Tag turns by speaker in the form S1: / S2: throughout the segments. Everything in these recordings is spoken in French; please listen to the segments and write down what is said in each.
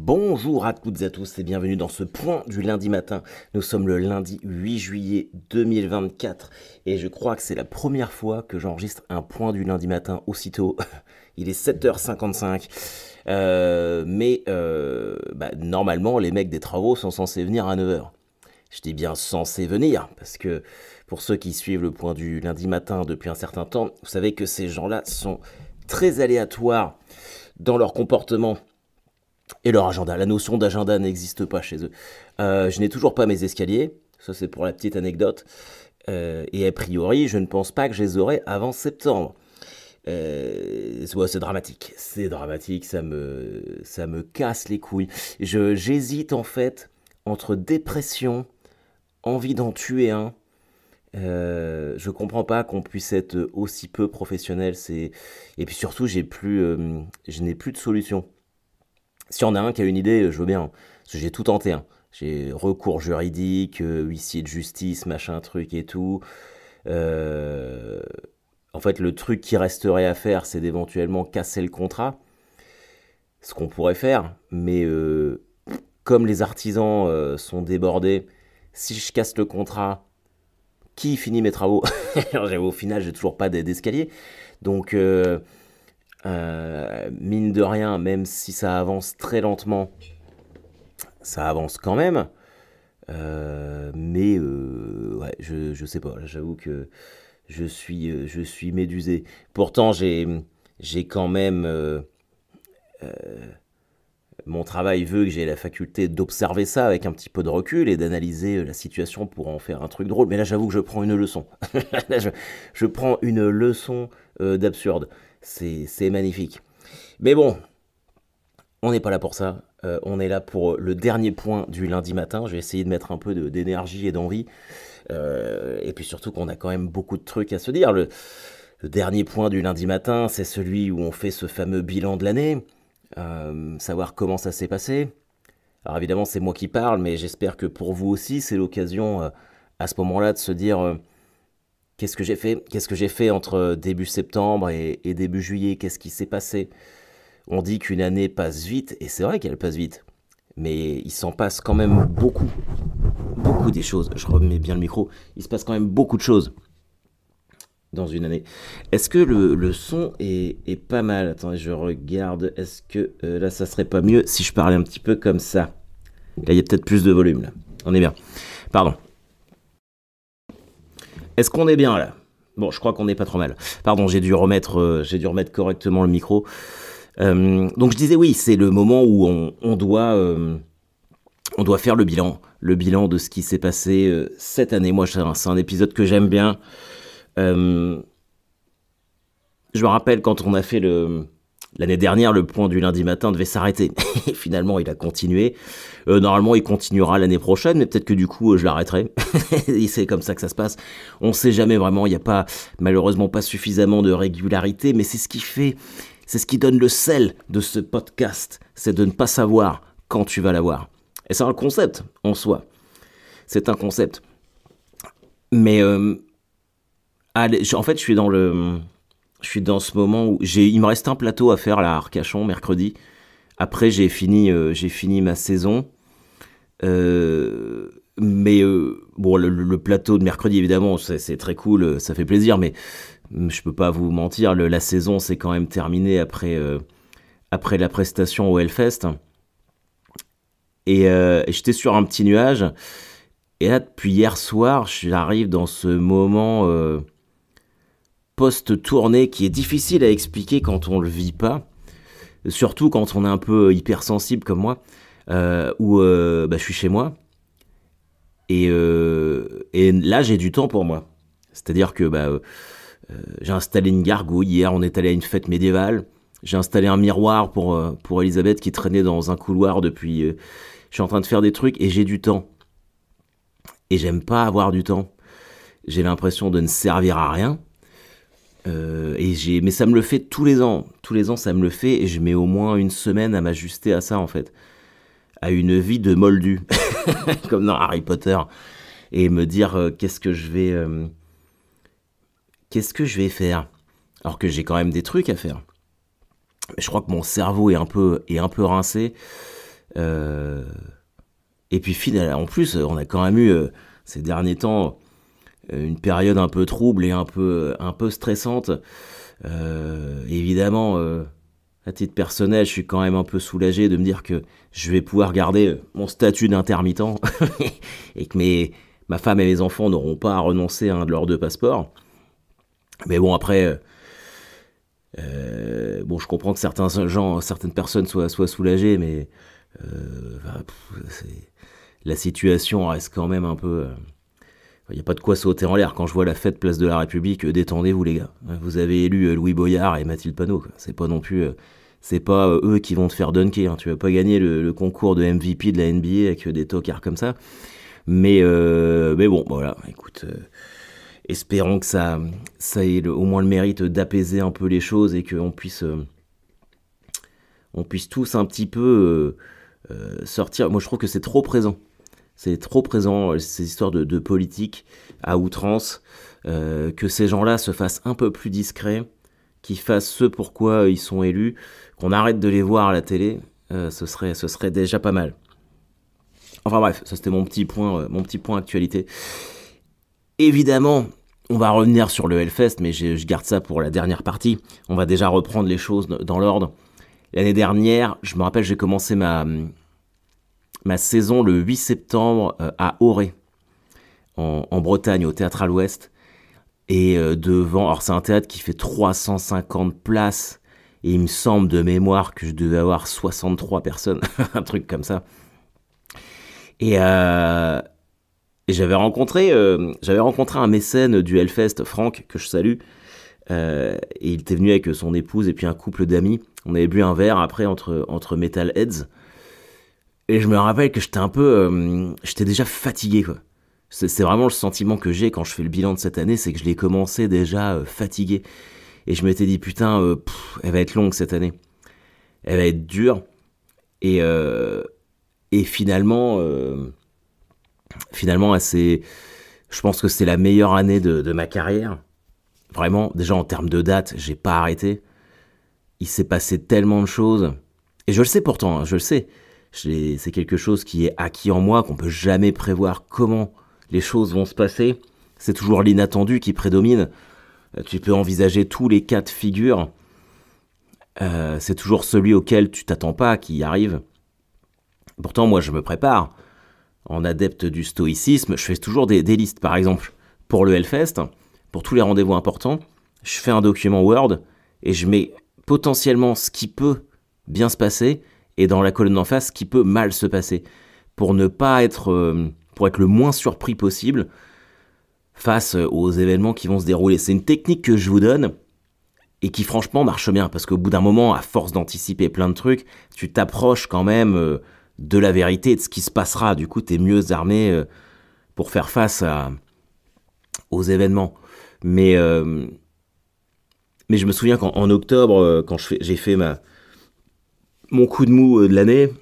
S1: Bonjour à toutes et à tous et bienvenue dans ce point du lundi matin. Nous sommes le lundi 8 juillet 2024 et je crois que c'est la première fois que j'enregistre un point du lundi matin aussitôt. Il est 7h55. Normalement, les mecs des travaux sont censés venir à 9h. Je dis bien censés venir parce que pour ceux qui suivent le point du lundi matin depuis un certain temps, vous savez que ces gens-là sont très aléatoires dans leur comportement et leur agenda. La notion d'agenda n'existe pas chez eux. Je n'ai toujours pas mes escaliers, ça c'est pour la petite anecdote, et a priori je ne pense pas que je les aurai avant septembre. C'est dramatique, ça me casse les couilles. J'hésite en fait entre dépression, envie d'en tuer un. Je comprends pas qu'on puisse être aussi peu professionnel. Et puis surtout, je n'ai plus de solution. Si y en a un qui a une idée, je veux bien. Parce que j'ai tout tenté. J'ai recours juridique, huissier de justice, machin truc et tout. En fait, le truc qui resterait à faire, c'est d'éventuellement casser le contrat. Ce qu'on pourrait faire. Mais comme les artisans sont débordés, si je casse le contrat, qui finit mes travaux? Au final, j'ai toujours pas d'escalier. Donc, mine de rien, même si ça avance très lentement, ça avance quand même. Ouais, je sais pas. J'avoue que je suis médusé. Pourtant, j'ai quand même... mon travail veut que j'ai la faculté d'observer ça avec un petit peu de recul et d'analyser la situation pour en faire un truc drôle. Mais là, j'avoue que je prends une leçon. Là, je prends une leçon d'absurde. C'est magnifique. Mais bon, on n'est pas là pour ça. On est là pour le dernier point du lundi matin. Je vais essayer de mettre un peu d'énergie et d'envie. Et puis surtout qu'on a quand même beaucoup de trucs à se dire. Le dernier point du lundi matin, c'est celui où on fait ce fameux bilan de l'année. Savoir comment ça s'est passé. Alors évidemment, c'est moi qui parle, mais j'espère que pour vous aussi, c'est l'occasion à ce moment-là de se dire qu'est-ce que j'ai fait entre début septembre et début juillet, qu'est-ce qui s'est passé. On dit qu'une année passe vite, et c'est vrai qu'elle passe vite, mais il s'en passe quand même beaucoup des choses. Je remets bien le micro, il se passe quand même beaucoup de choses dans une année. Est-ce que le son est pas mal? Attendez, je regarde. Est-ce que là, ça serait pas mieux si je parlais un petit peu comme ça? Là, il y a peut-être plus de volume. Là. On est bien. Pardon. Est-ce qu'on est bien là? Bon, je crois qu'on n'est pas trop mal. Pardon, j'ai dû remettre correctement le micro. Donc je disais oui, c'est le moment où on doit faire le bilan de ce qui s'est passé cette année. Moi, c'est un épisode que j'aime bien. Je me rappelle quand on a fait l'année dernière, le point du lundi matin devait s'arrêter. Et finalement, il a continué. Normalement, il continuera l'année prochaine, mais peut-être que du coup, je l'arrêterai. Et c'est comme ça que ça se passe. On ne sait jamais vraiment. Il n'y a pas, malheureusement, pas suffisamment de régularité, mais c'est ce qui donne le sel de ce podcast. C'est de ne pas savoir quand tu vas l'avoir. Et c'est un concept en soi. C'est un concept. Mais en fait, je suis dans ce moment où il me reste un plateau à faire là, à Arcachon mercredi. Après, j'ai fini ma saison. Bon, le plateau de mercredi, évidemment, c'est très cool, ça fait plaisir, mais je peux pas vous mentir, la saison s'est quand même terminée après la prestation au Hellfest. Et j'étais sur un petit nuage. Et là, depuis hier soir, j'arrive dans ce moment post-tournée qui est difficile à expliquer quand on le vit pas. Surtout quand on est un peu hypersensible comme moi, où je suis chez moi. Et là, j'ai du temps pour moi. C'est-à-dire que j'ai installé une gargouille. Hier, on est allé à une fête médiévale. J'ai installé un miroir pour Elisabeth qui traînait dans un couloir depuis... je suis en train de faire des trucs et j'ai du temps. Et j'aime pas avoir du temps. J'ai l'impression de ne servir à rien. Mais ça me le fait tous les ans. Tous les ans, ça me le fait et je mets au moins une semaine à m'ajuster à ça, en fait. À une vie de moldu. Comme dans Harry Potter. Et me dire qu'est-ce que je vais alors que j'ai quand même des trucs à faire. Je crois que mon cerveau est un peu rincé. Euh, et puis finalement, en plus, on a quand même eu ces derniers temps une période un peu trouble et un peu stressante. Évidemment, à titre personnel, je suis quand même un peu soulagé de me dire que je vais pouvoir garder mon statut d'intermittent et que ma femme et mes enfants n'auront pas à renoncer à un de leurs deux passeports. Mais bon, après, bon, je comprends que certaines personnes soient soulagées, mais enfin, la situation reste quand même un peu. Il n'y a pas de quoi sauter en l'air. Quand je vois la fête Place de la République, détendez-vous les gars. Vous avez élu Louis Boyard et Mathilde Panot. Quoi. C'est pas non plus, c'est pas eux qui vont te faire dunker. Hein. Tu vas pas gagner le concours de MVP de la NBA avec des tocards comme ça. Mais bon, voilà. Écoute, espérons que ça ait au moins le mérite d'apaiser un peu les choses et qu'on puisse tous un petit peu sortir. Moi, je trouve que c'est trop présent. C'est trop présent, ces histoires de politique à outrance, que ces gens-là se fassent un peu plus discrets, qu'ils fassent ce pourquoi ils sont élus, qu'on arrête de les voir à la télé, ce serait déjà pas mal. Enfin bref, ça c'était mon petit point actualité. Évidemment, on va revenir sur le Hellfest, mais je garde ça pour la dernière partie. On va déjà reprendre les choses dans l'ordre. L'année dernière, je me rappelle, j'ai commencé ma saison le 8 septembre à Auray, en Bretagne, au Théâtre à l'Ouest. Et devant, alors c'est un théâtre qui fait 350 places, et il me semble de mémoire que je devais avoir 63 personnes, un truc comme ça. Et j'avais rencontré un mécène du Hellfest, Franck, que je salue, et il était venu avec son épouse et puis un couple d'amis. On avait bu un verre après entre Metalheads. Et je me rappelle que j'étais déjà fatigué, quoi. C'est vraiment le sentiment que j'ai quand je fais le bilan de cette année, c'est que je l'ai commencé déjà fatigué. Et je m'étais dit, putain, elle va être longue cette année. Elle va être dure. Et finalement, je pense que c'est la meilleure année de ma carrière. Vraiment, déjà en termes de date, j'ai pas arrêté. Il s'est passé tellement de choses. Et je le sais pourtant, hein, je le sais. C'est quelque chose qui est acquis en moi, qu'on peut jamais prévoir comment les choses vont se passer. C'est toujours l'inattendu qui prédomine. Tu peux envisager tous les cas de figure. C'est toujours celui auquel tu t'attends pas qui arrive. Pourtant, moi, je me prépare. En adepte du stoïcisme, je fais toujours des listes. Par exemple, pour le Hellfest, pour tous les rendez-vous importants, je fais un document Word et je mets potentiellement ce qui peut bien se passer et dans la colonne d'en face, ce qui peut mal se passer, pour ne pas pour être le moins surpris possible face aux événements qui vont se dérouler. C'est une technique que je vous donne et qui franchement marche bien, parce qu'au bout d'un moment, à force d'anticiper plein de trucs, tu t'approches quand même de la vérité, de ce qui se passera. Du coup, t'es mieux armé pour faire face aux événements. Mais je me souviens qu'en octobre, quand j'ai fait mon coup de mou de l'année,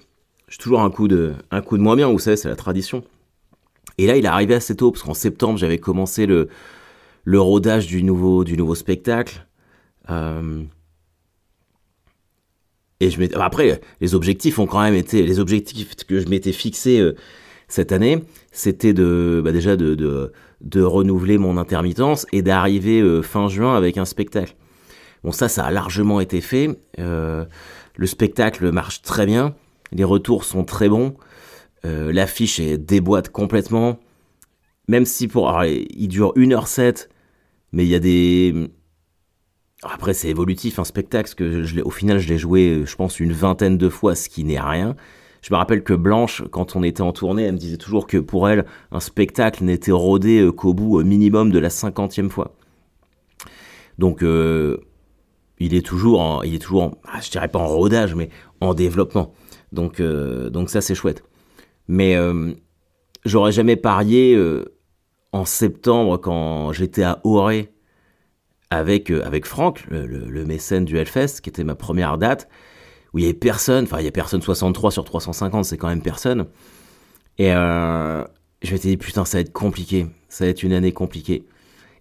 S1: j'ai toujours un coup de moins bien, vous savez, c'est la tradition. Et là, il est arrivé assez tôt, parce qu'en septembre, j'avais commencé le rodage du nouveau spectacle. Et après, les objectifs ont quand même été, les objectifs que je m'étais fixés cette année, c'était déjà de renouveler mon intermittence et d'arriver fin juin avec un spectacle. Bon, ça a largement été fait. Le spectacle marche très bien, les retours sont très bons, l'affiche déboîte complètement, même si il dure 1h07, mais il y a des... Après, c'est évolutif, un spectacle, parce que au final, je l'ai joué, je pense, une 20aine de fois, ce qui n'est rien. Je me rappelle que Blanche, quand on était en tournée, elle me disait toujours que pour elle, un spectacle n'était rodé qu'au bout minimum de la 50e fois. Donc, il est toujours je dirais pas en rodage, mais en développement. Donc ça, c'est chouette. Mais j'aurais jamais parié en septembre, quand j'étais à Auray, avec Franck, le mécène du Hellfest, qui était ma première date, où il y avait personne, 63 sur 350, c'est quand même personne. Et je m'étais dit, putain, ça va être compliqué, ça va être une année compliquée.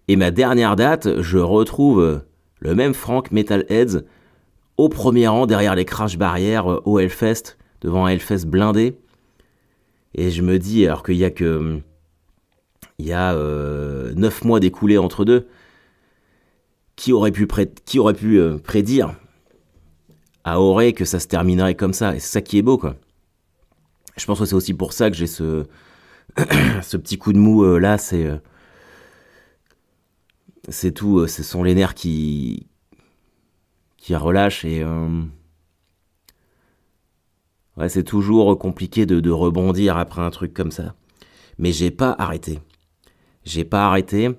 S1: Et ma dernière date, je retrouve le même Franck Metalheads au premier rang derrière les crash barrières au Hellfest, devant un Hellfest blindé. Et je me dis, alors qu'il y a que... Il y a 9 mois d'écoulés entre deux. Qui aurait pu prédire à Auray que ça se terminerait comme ça? Et c'est ça qui est beau, quoi. Je pense que c'est aussi pour ça que j'ai ce petit coup de mou là. C'est tout. Ce sont les nerfs qui relâchent. Et ouais, c'est toujours compliqué de rebondir après un truc comme ça. Mais j'ai pas arrêté. J'ai pas arrêté.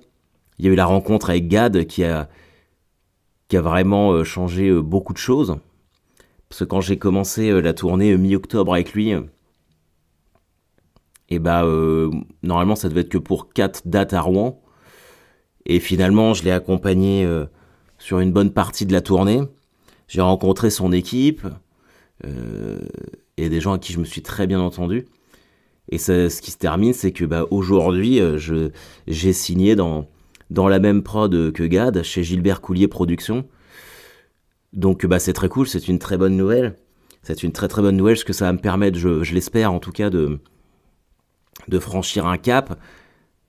S1: Il y a eu la rencontre avec Gad qui a vraiment changé beaucoup de choses. Parce que quand j'ai commencé la tournée mi-octobre avec lui, et normalement ça devait être que pour 4 dates à Rouen. Et finalement, je l'ai accompagné sur une bonne partie de la tournée. J'ai rencontré son équipe et des gens à qui je me suis très bien entendu. Et ce qui se termine, c'est que aujourd'hui, j'ai signé dans la même prod que Gad, chez Gilbert Coulier Productions. Donc c'est très cool, c'est une très bonne nouvelle. C'est une très très bonne nouvelle, parce que ça va me permettre, je l'espère en tout cas, de franchir un cap.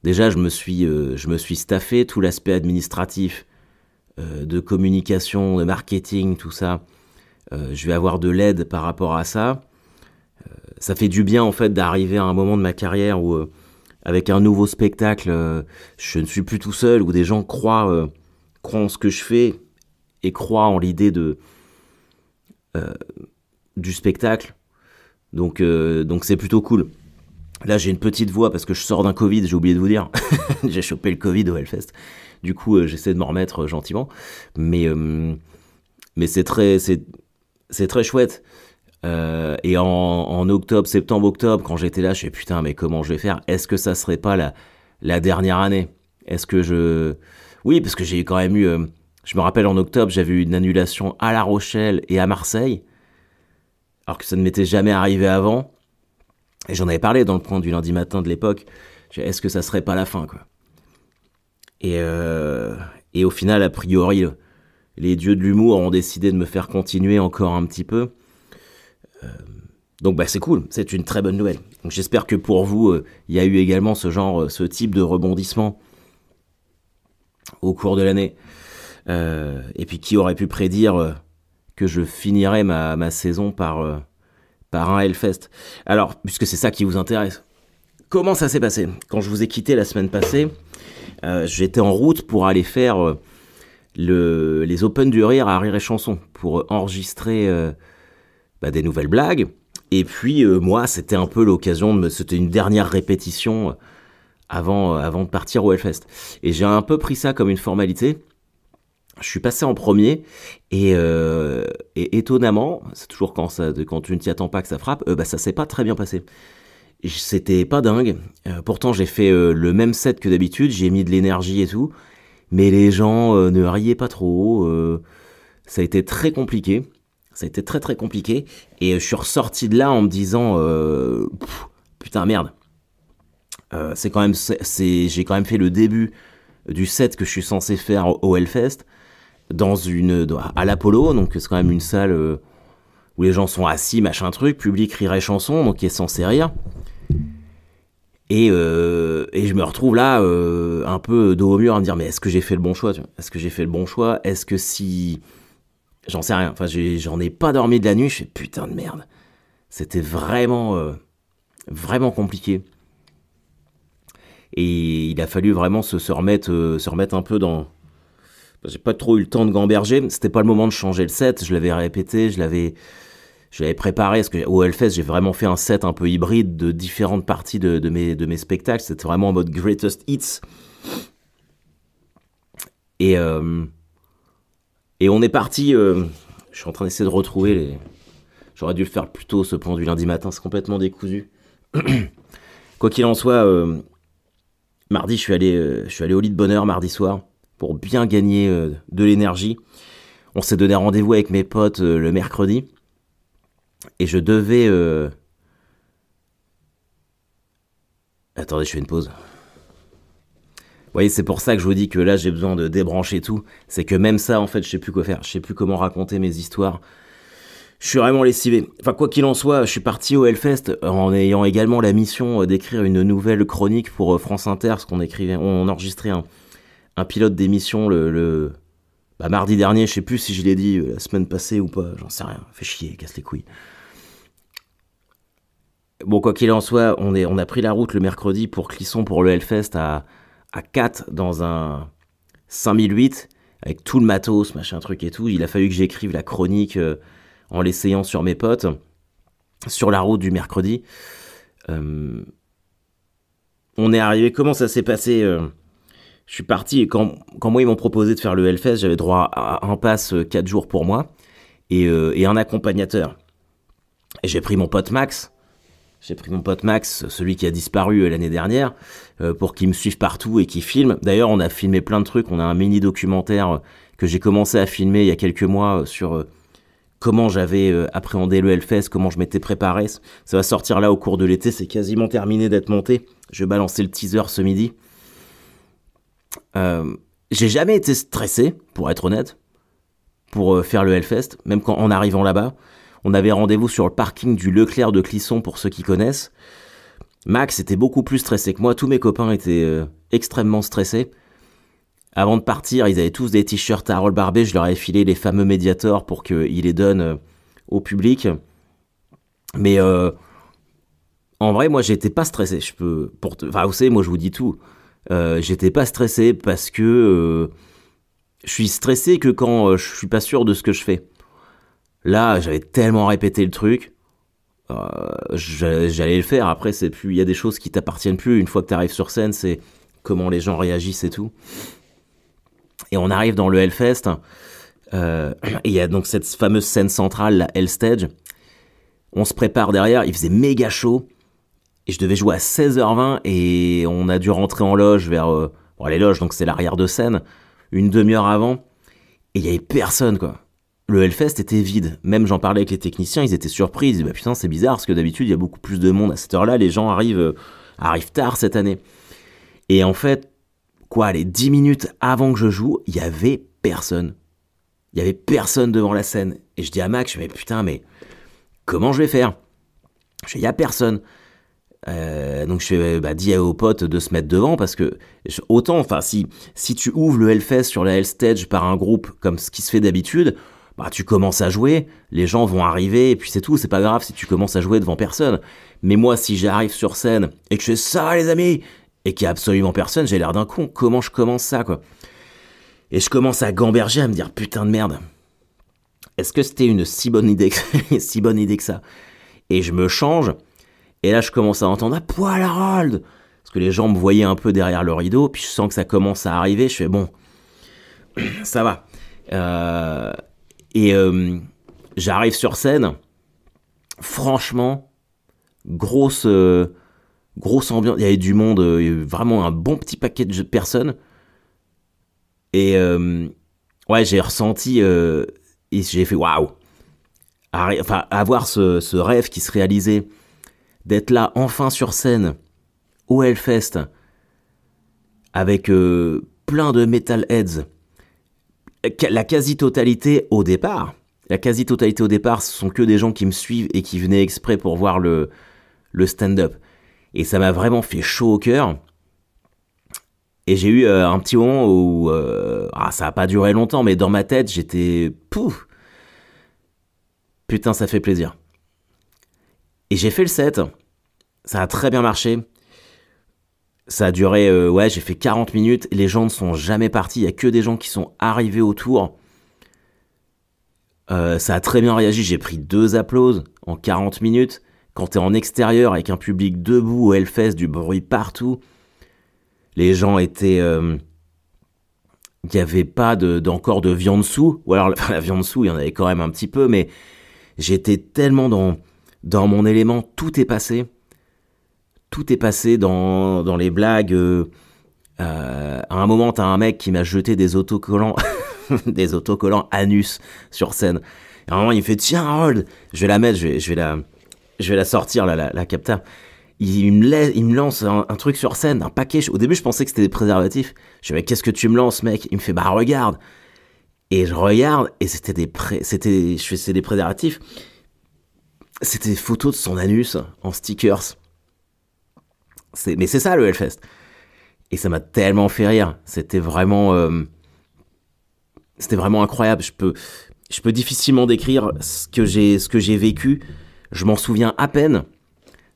S1: Déjà, je me suis staffé, tout l'aspect administratif, de communication, de marketing, tout ça. Je vais avoir de l'aide par rapport à ça. Ça fait du bien en fait d'arriver à un moment de ma carrière où, avec un nouveau spectacle, je ne suis plus tout seul, où des gens croient en ce que je fais et croient en l'idée du spectacle. Donc c'est plutôt cool. Là, j'ai une petite voix parce que je sors d'un Covid, j'ai oublié de vous dire. J'ai chopé le Covid au Hellfest. Du coup, j'essaie de m'en remettre gentiment. Mais c'est très chouette. Et en octobre, septembre-octobre, quand j'étais là, je me suis dit, putain, mais comment je vais faire? Est-ce que ça serait pas la dernière année? Est-ce que Oui, parce que j'ai quand même eu... je me rappelle, en octobre, j'avais eu une annulation à La Rochelle et à Marseille, alors que ça ne m'était jamais arrivé avant. Et j'en avais parlé dans le point du lundi matin de l'époque. Est-ce que ça serait pas la fin, quoi? Et au final, a priori, les dieux de l'humour ont décidé de me faire continuer encore un petit peu. Donc c'est cool, c'est une très bonne nouvelle. Donc j'espère que pour vous, il y a eu également ce type de rebondissement au cours de l'année. Et puis qui aurait pu prédire que je finirais ma saison par un Hellfest. Alors, puisque c'est ça qui vous intéresse, comment ça s'est passé? Quand je vous ai quitté la semaine passée, j'étais en route pour aller faire les Open du Rire à Rire et Chanson, pour enregistrer des nouvelles blagues. Et puis moi, c'était un peu l'occasion, c'était une dernière répétition avant de partir au Hellfest. Et j'ai un peu pris ça comme une formalité. Je suis passé en premier et étonnamment, c'est toujours quand tu ne t'y attends pas que ça frappe, ça s'est pas très bien passé. C'était pas dingue. Pourtant, j'ai fait le même set que d'habitude, j'ai mis de l'énergie et tout, mais les gens ne riaient pas trop. Ça a été très compliqué. Ça a été très très compliqué. Et je suis ressorti de là en me disant putain merde. J'ai quand même fait le début du set que je suis censé faire au Hellfest à l'Apollo, donc c'est quand même une salle où les gens sont assis, machin truc, public rire et chanson, donc qui est censé rire. Et je me retrouve là un peu dos au mur à me dire mais est-ce que j'ai fait le bon choix, tu vois? Est-ce que j'ai fait le bon choix? Est-ce que si... J'en sais rien, enfin j'en ai pas dormi de la nuit, je fais putain de merde. C'était vraiment compliqué. Et il a fallu vraiment se remettre un peu dans... J'ai pas trop eu le temps de gamberger, c'était pas le moment de changer le set, je l'avais répété, je l'avais préparé, parce qu'au Hellfest, j'ai vraiment fait un set un peu hybride de différentes parties de mes spectacles, c'était vraiment en mode greatest hits. Et on est parti, je suis en train d'essayer de retrouver J'aurais dû le faire plus tôt, ce plan du lundi matin, c'est complètement décousu. Quoi qu'il en soit, mardi, je suis allé au lit de bonheur mardi soir, pour bien gagner de l'énergie. On s'est donné rendez-vous avec mes potes le mercredi. Et je devais... Attendez, je fais une pause. Vous voyez, c'est pour ça que je vous dis que là, j'ai besoin de débrancher tout. C'est que même ça, en fait, je sais plus quoi faire. Je sais plus comment raconter mes histoires. Je suis vraiment lessivé. Enfin, quoi qu'il en soit, je suis parti au Hellfest en ayant également la mission d'écrire une nouvelle chronique pour France Inter, parce on enregistrait un pilote d'émission mardi dernier, je sais plus si je l'ai dit la semaine passée ou pas, j'en sais rien, fait chier, casse les couilles. Bon, quoi qu'il en soit, on a pris la route le mercredi pour Clisson pour le Hellfest à 4 dans un 5008 avec tout le matos, machin truc et tout. Il a fallu que j'écrive la chronique en l'essayant sur mes potes sur la route du mercredi. On est arrivé, comment ça s'est passé je suis parti et quand moi ils m'ont proposé de faire le Hellfest, j'avais droit à un pass 4 jours pour moi et un accompagnateur. Et j'ai pris mon pote Max, celui qui a disparu l'année dernière, pour qu'il me suive partout et qu'il filme. D'ailleurs, on a filmé plein de trucs, on a un mini documentaire que j'ai commencé à filmer il y a quelques mois sur comment j'avais appréhendé le Hellfest, comment je m'étais préparé. Ça va sortir là au cours de l'été, c'est quasiment terminé d'être monté. Je vais balancer le teaser ce midi. J'ai jamais été stressé, pour être honnête, pour faire le Hellfest, même en arrivant là-bas. On avait rendez-vous sur le parking du Leclerc de Clisson, pour ceux qui connaissent. Max était beaucoup plus stressé que moi, tous mes copains étaient extrêmement stressés. Avant de partir, ils avaient tous des t-shirts Harold Barbet, je leur avais filé les fameux Mediator pour qu'ils les donnent au public. Mais en vrai, moi j'étais pas stressé. Vous savez, moi je vous dis tout. J'étais pas stressé parce que je suis stressé que quand je suis pas sûr de ce que je fais. Là, j'avais tellement répété le truc, j'allais le faire. Après, il y a des choses qui t'appartiennent plus. Une fois que t'arrives sur scène, c'est comment les gens réagissent et tout. Et on arrive dans le Hellfest, et il y a donc cette fameuse scène centrale, la Hell Stage. On se prépare derrière, il faisait méga chaud, et je devais jouer à 16h20, et on a dû rentrer en loge vers... les loges, donc c'est l'arrière de scène, une demi-heure avant, et il y avait personne, quoi. Le Hellfest était vide. Même j'en parlais avec les techniciens, ils étaient surpris. Ils disaient, putain, c'est bizarre, parce que d'habitude, il y a beaucoup plus de monde à cette heure-là. Les gens arrivent tard cette année. Et en fait, les 10 minutes avant que je joue, il y avait personne. Il y avait personne devant la scène. Et je dis à Max, mais putain, mais comment je vais faire? Il y a personne. Donc je dis aux potes de se mettre devant, parce que autant, si tu ouvres le Hellfest sur la Hell Stage par un groupe comme ce qui se fait d'habitude, tu commences à jouer, les gens vont arriver, et puis c'est tout, c'est pas grave si tu commences à jouer devant personne. Mais moi, si j'arrive sur scène, et que je fais ça, les amis, et qu'il y a absolument personne, j'ai l'air d'un con. Comment je commence ça, quoi? Et je commence à gamberger, à me dire, putain de merde, est-ce que c'était une si bonne idée que ça? Et je me change, et là, je commence à entendre, poil Harold! Parce que les gens me voyaient un peu derrière le rideau, puis je sens que ça commence à arriver, je fais, bon, ça va. J'arrive sur scène, franchement, grosse ambiance, il y avait du monde, vraiment un bon petit paquet de personnes, et j'ai ressenti, et j'ai fait waouh, avoir ce rêve qui se réalisait, d'être là enfin sur scène, au Hellfest, avec plein de metalheads. La quasi-totalité au départ, ce sont que des gens qui me suivent et qui venaient exprès pour voir le stand-up. Et ça m'a vraiment fait chaud au cœur. Et j'ai eu un petit moment où... ça n'a pas duré longtemps, mais dans ma tête, j'étais... Pouf! Putain, ça fait plaisir. Et j'ai fait le set. Ça a très bien marché. Ça a duré, j'ai fait 40 minutes, les gens ne sont jamais partis, il n'y a que des gens qui sont arrivés autour. Ça a très bien réagi, j'ai pris 2 applauses en 40 minutes. Quand t'es en extérieur avec un public debout au Hellfest, du bruit partout, les gens étaient... il n'y avait pas encore de viande sous, ou alors la viande sous, il y en avait quand même un petit peu, mais j'étais tellement dans mon élément, tout est passé. Tout est passé dans les blagues. À un moment, t'as un mec qui m'a jeté des autocollants, des autocollants anus sur scène. Et à un moment, il me fait, tiens, Harold, je vais la mettre, je vais la sortir, la capta. Il me lance un truc sur scène, un paquet. Au début, je pensais que c'était des préservatifs. Je dis, mais qu'est-ce que tu me lances, mec? Il me fait, regarde. Et je regarde, et je faisais des préservatifs. C'était des photos de son anus en stickers. Mais c'est ça le Hellfest. Et ça m'a tellement fait rire. C'était vraiment incroyable. Je peux difficilement décrire ce que j'ai vécu. Je m'en souviens à peine.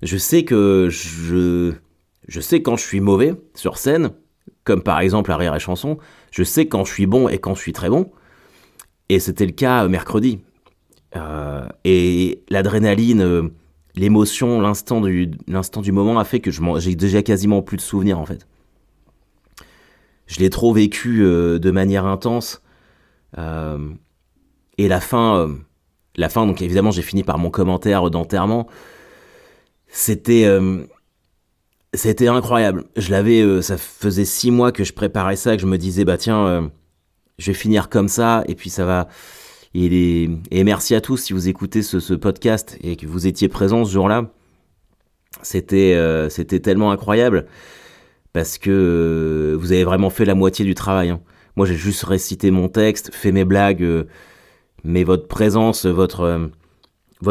S1: Je sais je sais quand je suis mauvais sur scène, comme par exemple à Rire et Chanson. Je sais quand je suis bon et quand je suis très bon. Et c'était le cas mercredi. Et l'adrénaline, l'émotion, l'instant du moment a fait que j'ai déjà quasiment plus de souvenirs en fait. Je l'ai trop vécu de manière intense. Et la fin, donc évidemment j'ai fini par mon commentaire d'enterrement. C'était incroyable. Ça faisait 6 mois que je préparais ça, que je me disais bah tiens, je vais finir comme ça et puis ça va. Et merci à tous si vous écoutez ce podcast et que vous étiez présents ce jour-là. C'était tellement incroyable parce que vous avez vraiment fait la moitié du travail. Hein. Moi, j'ai juste récité mon texte, fait mes blagues, mais votre présence, votre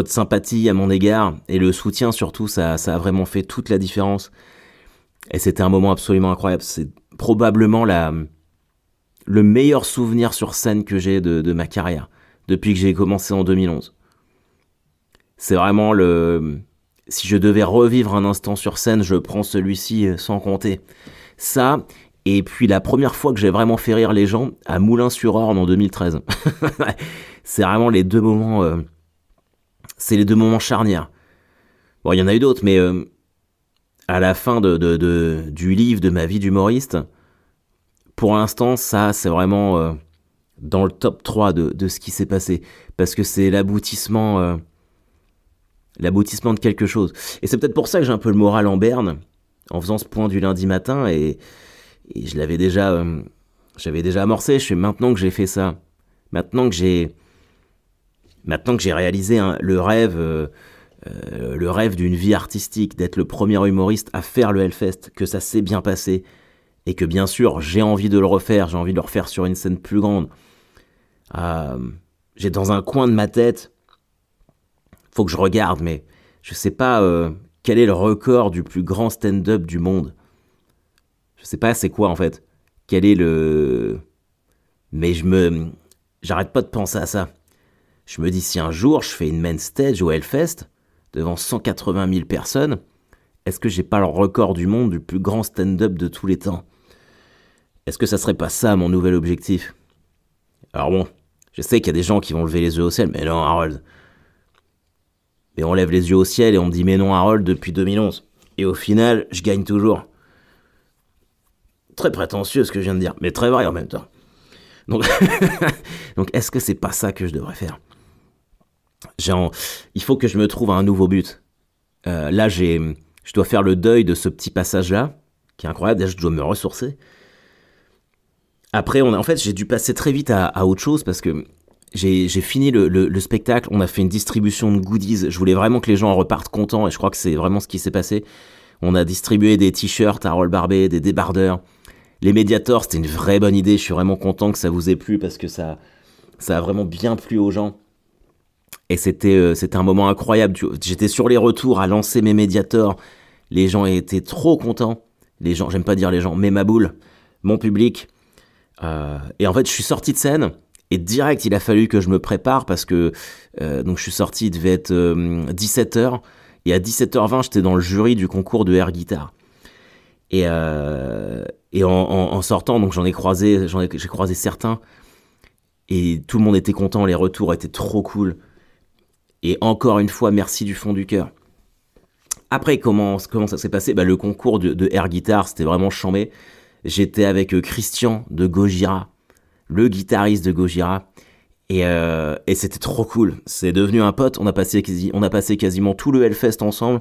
S1: sympathie à mon égard et le soutien surtout, ça a vraiment fait toute la différence. Et c'était un moment absolument incroyable. C'est probablement le meilleur souvenir sur scène que j'ai de ma carrière depuis que j'ai commencé en 2011. C'est vraiment si je devais revivre un instant sur scène, je prends celui-ci sans compter. Ça, et puis la première fois que j'ai vraiment fait rire les gens, à Moulins-sur-Orne en 2013. C'est vraiment les deux moments... c'est les deux moments charnières. Bon, il y en a eu d'autres, mais à la fin du livre de ma vie d'humoriste, pour l'instant, ça, c'est vraiment dans le top 3 de ce qui s'est passé. Parce que c'est l'aboutissement de quelque chose. Et c'est peut-être pour ça que j'ai un peu le moral en berne, en faisant ce point du lundi matin, et j'avais déjà amorcé. Maintenant que j'ai fait ça, maintenant que j'ai réalisé le rêve d'une vie artistique, d'être le premier humoriste à faire le Hellfest, que ça s'est bien passé, et que bien sûr j'ai envie de le refaire, j'ai envie de le refaire sur une scène plus grande. J'ai dans un coin de ma tête, faut que je regarde, mais je sais pas quel est le record du plus grand stand-up du monde. Je sais pas c'est quoi en fait. Quel est mais j'arrête pas de penser à ça. Je me dis si un jour je fais une main stage au Hellfest devant 180 000 personnes, est-ce que j'ai pas le record du monde du plus grand stand-up de tous les temps? Est-ce que ça serait pas ça mon nouvel objectif? Alors bon, je sais qu'il y a des gens qui vont lever les yeux au ciel, mais non Harold. Mais on lève les yeux au ciel et on me dit mais non Harold depuis 2011. Et au final, je gagne toujours. Très prétentieux ce que je viens de dire, mais très vrai en même temps. Donc, donc est-ce que c'est pas ça que je devrais faire? Il faut que je me trouve un nouveau but. Là, je dois faire le deuil de ce petit passage-là, qui est incroyable. Déjà, je dois me ressourcer. Après, en fait, j'ai dû passer très vite à autre chose parce que j'ai fini le spectacle. On a fait une distribution de goodies. Je voulais vraiment que les gens en repartent contents et je crois que c'est vraiment ce qui s'est passé. On a distribué des t-shirts à Harold Barbet, des débardeurs. Les Mediators, c'était une vraie bonne idée. Je suis vraiment content que ça vous ait plu parce que ça a vraiment bien plu aux gens. Et c'était un moment incroyable. J'étais sur les retours à lancer mes Mediators. Les gens étaient trop contents. Les gens, j'aime pas dire les gens, mais ma boule, mon public. Et en fait, je suis sorti de scène et direct, il a fallu que je me prépare parce que donc je suis sorti, il devait être 17h. Et à 17h20, j'étais dans le jury du concours de air guitare. Et en sortant, donc j'ai croisé certains. Et tout le monde était content, les retours étaient trop cool. Et encore une fois, merci du fond du cœur. Après, comment ça s'est passé? Le concours de air guitar, c'était vraiment chambé. J'étais avec Christian de Gojira, le guitariste de Gojira. Et c'était trop cool. C'est devenu un pote. On a passé quasiment tout le Hellfest ensemble,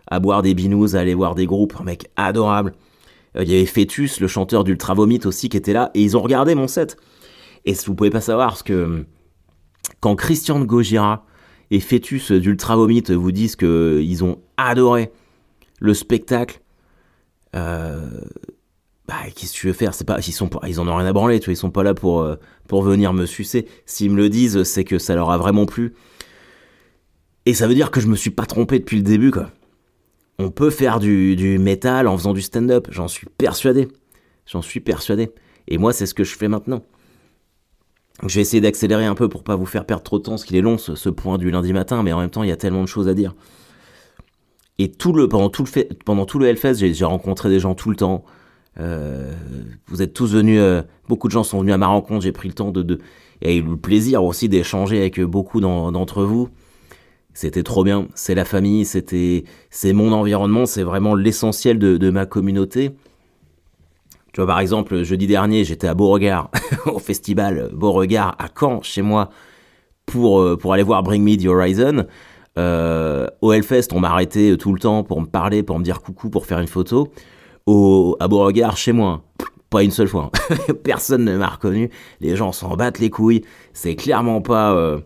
S1: à boire des binous, à aller voir des groupes. Un mec adorable. Il y avait Fœtus, le chanteur d'Ultra Vomit aussi, qui était là. Et ils ont regardé mon set. Et vous pouvez pas savoir, parce que quand Christian de Gojira et Fœtus d'Ultra Vomit vous disent qu'ils ont adoré le spectacle, Bah, qu'est-ce que tu veux faire? C'est pas, ils en ont rien à branler, tu vois, ils sont pas là pour venir me sucer. S'ils me le disent, c'est que ça leur a vraiment plu. Et ça veut dire que je me suis pas trompé depuis le début, quoi. On peut faire du métal en faisant du stand-up, j'en suis persuadé. J'en suis persuadé. Et moi, c'est ce que je fais maintenant. Je vais essayer d'accélérer un peu pour pas vous faire perdre trop de temps, parce qu'il est long ce point du lundi matin, mais en même temps, il y a tellement de choses à dire. Et pendant tout le Hellfest, j'ai rencontré des gens tout le temps. Vous êtes tous venus, beaucoup de gens sont venus à ma rencontre, j'ai pris le temps et eu le plaisir aussi d'échanger avec beaucoup d'entre vous. C'était trop bien, c'est la famille, c'est mon environnement, c'est vraiment l'essentiel de ma communauté. Tu vois, par exemple, jeudi dernier, j'étais à Beauregard, au festival Beauregard à Caen, chez moi, pour aller voir Bring Me the Horizon. Au Hellfest, on m'a arrêté tout le temps pour me parler, pour me dire coucou, pour faire une photo. À Beauregard, chez moi, pas une seule fois. Personne ne m'a reconnu. Les gens s'en battent les couilles. C'est clairement pas...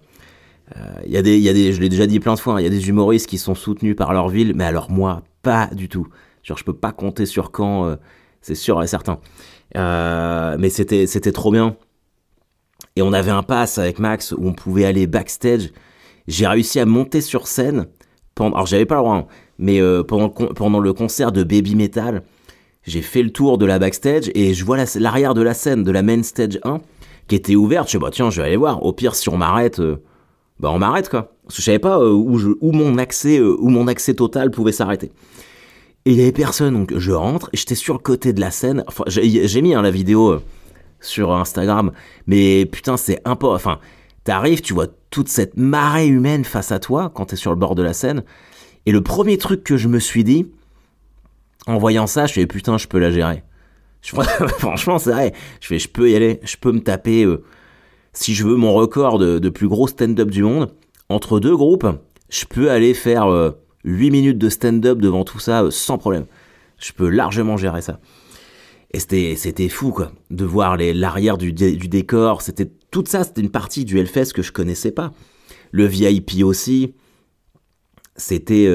S1: je l'ai déjà dit plein de fois, il y a des humoristes qui sont soutenus par leur ville, mais alors moi, pas du tout. Genre, je peux pas compter sur Caen, c'est sûr et certain. Mais c'était trop bien. Et on avait un pass avec Max où on pouvait aller backstage. J'ai réussi à monter sur scène. Alors, j'avais pas le droit, hein, mais pendant le concert de Baby Metal, j'ai fait le tour de la backstage et je vois l'arrière de la scène, de la main stage 1, qui était ouverte. Je sais, bah tiens, je vais aller voir. Au pire, si on m'arrête, bah on m'arrête, quoi. Parce que je savais pas où mon accès total pouvait s'arrêter. Et il y avait personne, donc je rentre, et j'étais sur le côté de la scène. Enfin, j'ai mis la vidéo sur Instagram, mais putain, c'est impossible. Enfin, t'arrives, tu vois toute cette marée humaine face à toi quand t'es sur le bord de la scène. Et le premier truc que je me suis dit, en voyant ça, je fais putain, je peux la gérer. Franchement, c'est vrai. Je peux y aller, je peux me taper, si je veux, mon record de plus gros stand-up du monde. Entre deux groupes, je peux aller faire 8 minutes de stand-up devant tout ça sans problème. Je peux largement gérer ça. Et c'était fou, quoi, de voir l'arrière du décor. Tout ça, c'était une partie du Hellfest que je connaissais pas. Le VIP aussi, c'était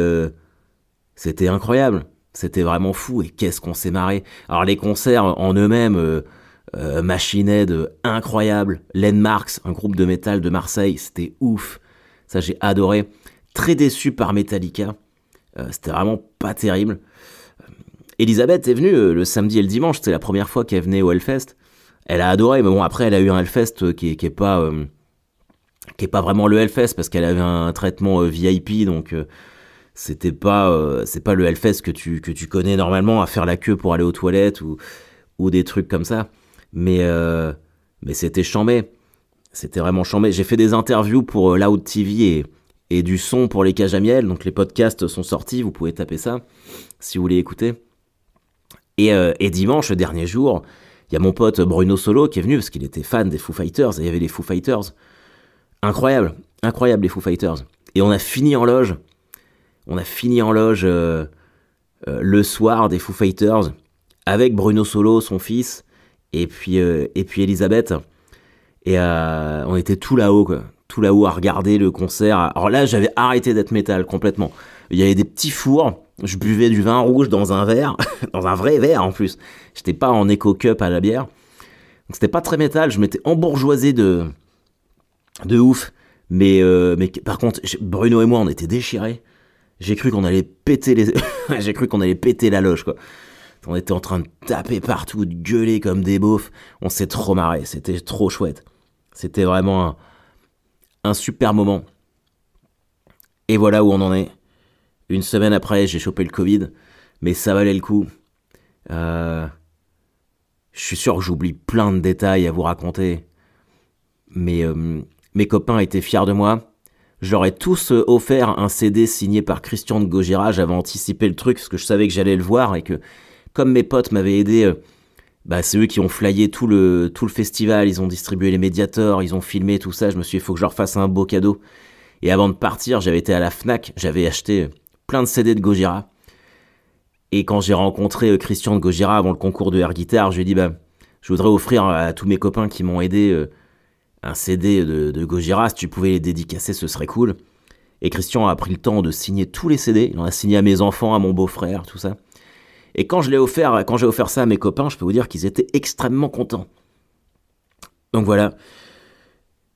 S1: incroyable. C'était vraiment fou, et qu'est-ce qu'on s'est marré. Alors les concerts en eux-mêmes, Machine Head, incroyable. Landmarks, un groupe de métal de Marseille, c'était ouf. Ça, j'ai adoré. Très déçu par Metallica. C'était vraiment pas terrible. Elisabeth est venue le samedi et le dimanche, c'était la première fois qu'elle venait au Hellfest. Elle a adoré, mais bon, après, elle a eu un Hellfest qui est pas vraiment le Hellfest, parce qu'elle avait un traitement VIP, donc c'est pas le Hellfest que tu connais normalement, à faire la queue pour aller aux toilettes ou des trucs comme ça. Mais c'était chambé. C'était vraiment chambé. J'ai fait des interviews pour Loud TV et du son pour les cages à miel, donc les podcasts sont sortis, vous pouvez taper ça si vous voulez écouter. Et dimanche, le dernier jour, il y a mon pote Bruno Solo qui est venu parce qu'il était fan des Foo Fighters, et il y avait les Foo Fighters. Incroyable les Foo Fighters. Et on a fini en loge. Le soir des Foo Fighters avec Bruno Solo, son fils, et puis Elisabeth. Et on était tout là-haut, quoi. Tout là-haut à regarder le concert. Alors là, j'avais arrêté d'être métal complètement. Il y avait des petits fours. Je buvais du vin rouge dans un verre, dans un vrai verre en plus. J'étais pas en éco-cup à la bière. Donc c'était pas très métal. Je m'étais embourgeoisé de ouf. Mais par contre, Bruno et moi, on était déchirés. J'ai cru qu'on allait péter j'ai cru qu'on allait péter la loge, quoi. On était en train de taper partout, de gueuler comme des beaufs. On s'est trop marré. C'était trop chouette. C'était vraiment un super moment. Et voilà où on en est. Une semaine après, j'ai chopé le Covid, mais ça valait le coup. Je suis sûr que j'oublie plein de détails à vous raconter. Mais mes copains étaient fiers de moi. Je leur ai tous offert un CD signé par Christian de Gojira. J'avais anticipé le truc parce que je savais que j'allais le voir, et que comme mes potes m'avaient aidé, c'est eux qui ont flyé tout le festival. Ils ont distribué les médiators, ils ont filmé tout ça. Je me suis dit, il faut que je leur fasse un beau cadeau. Et avant de partir, j'avais été à la Fnac, j'avais acheté plein de CD de Gojira. Et quand j'ai rencontré Christian de Gojira avant le concours de air guitar, je lui ai dit, je voudrais offrir à tous mes copains qui m'ont aidé un CD de Gojira. Si tu pouvais les dédicacer, ce serait cool. Et Christian a pris le temps de signer tous les CD. Il en a signé à mes enfants, à mon beau-frère, tout ça. Et quand j'ai offert ça à mes copains, je peux vous dire qu'ils étaient extrêmement contents. Donc voilà,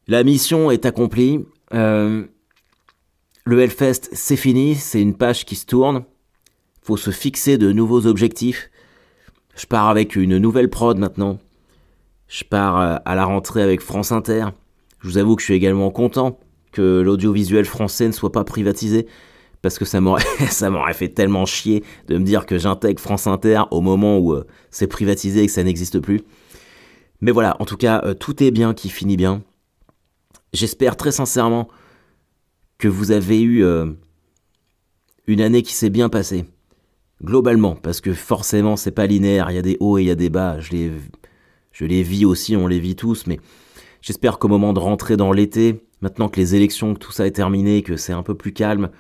S1: la mission est accomplie. Le Hellfest, c'est fini, c'est une page qui se tourne. Faut se fixer de nouveaux objectifs. Je pars avec une nouvelle prod maintenant. Je pars à la rentrée avec France Inter. Je vous avoue que je suis également content que l'audiovisuel français ne soit pas privatisé, parce que ça m'aurait fait tellement chier de me dire que j'intègre France Inter au moment où c'est privatisé et que ça n'existe plus. Mais voilà, en tout cas, tout est bien qui finit bien. J'espère très sincèrement que vous avez eu une année qui s'est bien passée, globalement, parce que forcément, c'est pas linéaire, il y a des hauts et il y a des bas, je les vis aussi, on les vit tous, mais j'espère qu'au moment de rentrer dans l'été, maintenant que les élections, que tout ça est terminé, que c'est un peu plus calme,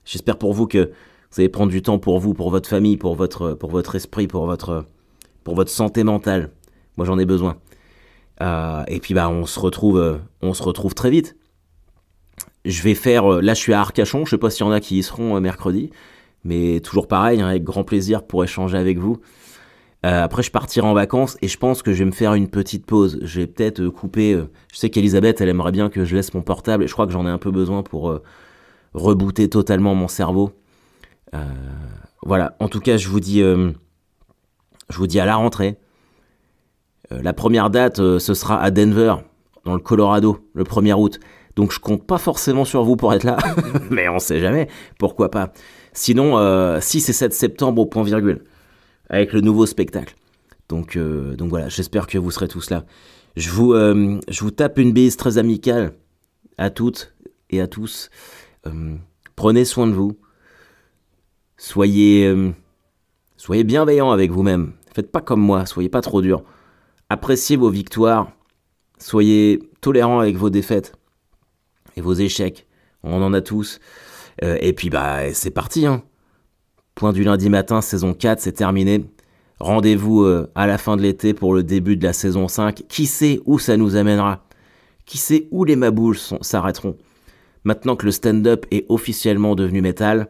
S1: j'espère pour vous que vous allez prendre du temps pour vous, pour votre famille, pour votre esprit, pour votre santé mentale. Moi, j'en ai besoin. Et puis, on se retrouve très vite. Je vais faire... là, je suis à Arcachon. Je sais pas s'il y en a qui y seront mercredi. Mais toujours pareil, hein, avec grand plaisir pour échanger avec vous. Après, je partirai en vacances et je pense que je vais me faire une petite pause. Je vais peut-être couper... je sais qu'Elisabeth, elle aimerait bien que je laisse mon portable. Et je crois que j'en ai un peu besoin pour rebooter totalement mon cerveau. Voilà. En tout cas, je vous dis à la rentrée. La première date, ce sera à Denver, dans le Colorado, le 1er août. Donc je compte pas forcément sur vous pour être là, mais on sait jamais, pourquoi pas. Sinon, 6 et 7 septembre au point virgule, avec le nouveau spectacle. Donc voilà, j'espère que vous serez tous là. Je vous tape une bise très amicale à toutes et à tous. Prenez soin de vous. Soyez bienveillants avec vous-même. Faites pas comme moi, soyez pas trop durs. Appréciez vos victoires, soyez tolérants avec vos défaites et vos échecs. On en a tous. Et puis c'est parti. Hein. Point du lundi matin, saison 4, c'est terminé. Rendez-vous à la fin de l'été pour le début de la saison 5. Qui sait où ça nous amènera? Qui sait où les mabouches s'arrêteront? Maintenant que le stand-up est officiellement devenu métal,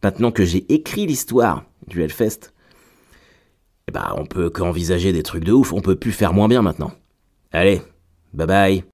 S1: maintenant que j'ai écrit l'histoire du Hellfest, on peut qu'envisager des trucs de ouf, on peut plus faire moins bien maintenant. Allez, bye bye.